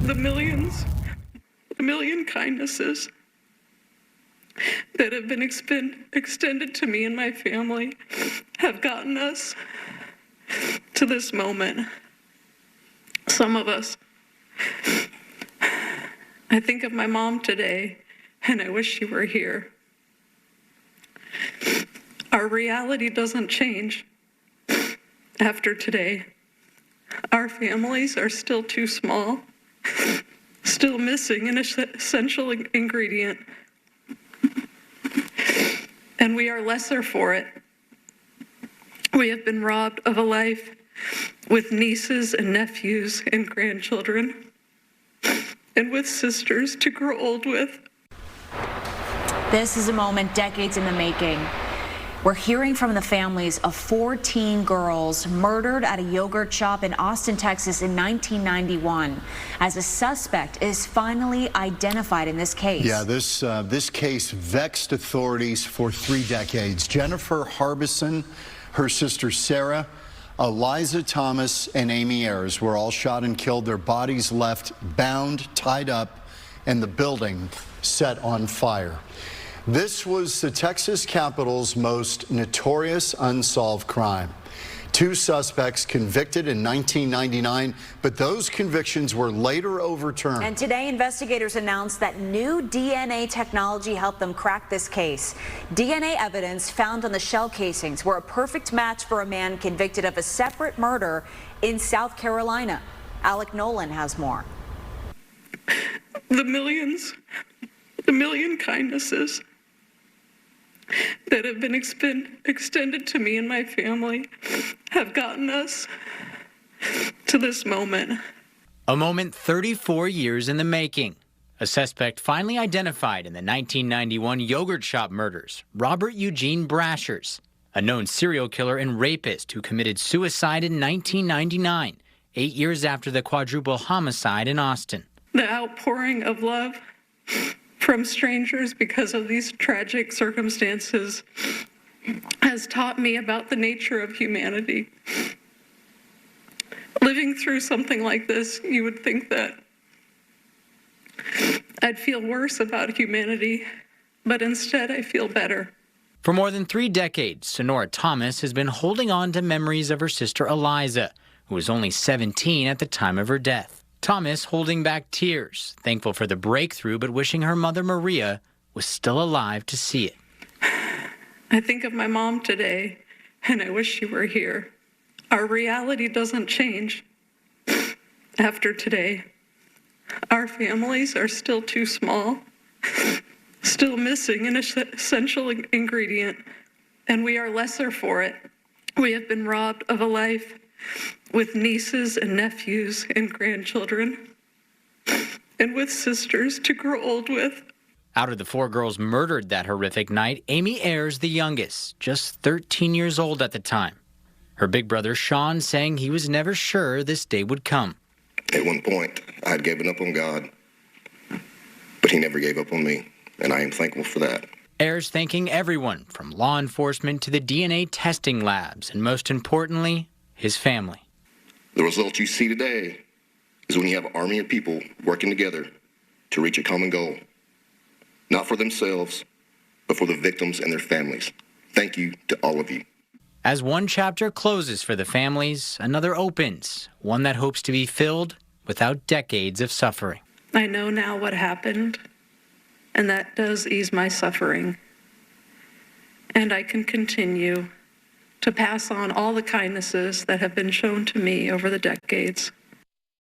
the million kindnesses that have been extended to me and my family have gotten us to this moment. Some of us. I think of my mom today, and I wish she were here. Our reality doesn't change after today. Our families are still too small, still missing an essential ingredient, and we are lesser for it. We have been robbed of a life with nieces and nephews and grandchildren, and with sisters to grow old with. This is a moment decades in the making. We're hearing from the families of 14 girls murdered at a yogurt shop in Austin, Texas in 1991, as a suspect is finally identified in this case. Yeah, this case vexed authorities for 3 decades. Jennifer Harbison, her sister Sarah, Eliza Thomas, and Amy Ayers were all shot and killed. Their bodies left bound, tied up, and the building set on fire. This was the Texas Capitol's most notorious unsolved crime. 2 suspects convicted in 1999, but those convictions were later overturned. And today, investigators announced that new DNA technology helped them crack this case. DNA evidence found on the shell casings were a perfect match for a man convicted of a separate murder in South Carolina. Alec Nolan has more. The million kindnesses that have been extended to me and my family have gotten us to this moment. A moment 34 years in the making. A suspect finally identified in the 1991 yogurt shop murders, Robert Eugene Brashers, a known serial killer and rapist who committed suicide in 1999, 8 years after the quadruple homicide in Austin. The outpouring of love from strangers because of these tragic circumstances has taught me about the nature of humanity. Living through something like this, you would think that I'd feel worse about humanity, but instead I feel better. For more than 3 decades, Sonora Thomas has been holding on to memories of her sister Eliza, who was only 17 at the time of her death. Thomas holding back tears, thankful for the breakthrough, but wishing her mother Maria was still alive to see it. I think of my mom today, and I wish she were here. Our reality doesn't change after today. Our families are still too small, still missing an essential ingredient, and we are lesser for it. We have been robbed of a life with nieces and nephews and grandchildren, and with sisters to grow old with. Out of the 4 girls murdered that horrific night, Amy Ayers, the youngest, just 13 years old at the time. Her big brother Sean saying he was never sure this day would come. At one point, I had given up on God, but he never gave up on me, and I am thankful for that. Ayers thanking everyone from law enforcement to the DNA testing labs, and most importantly, his family. The result you see today is when you have an army of people working together to reach a common goal, not for themselves, but for the victims and their families. Thank you to all of you. As one chapter closes for the families, another opens, one that hopes to be filled without decades of suffering. I know now what happened, and that does ease my suffering. And I can continue to pass on all the kindnesses that have been shown to me over the decades.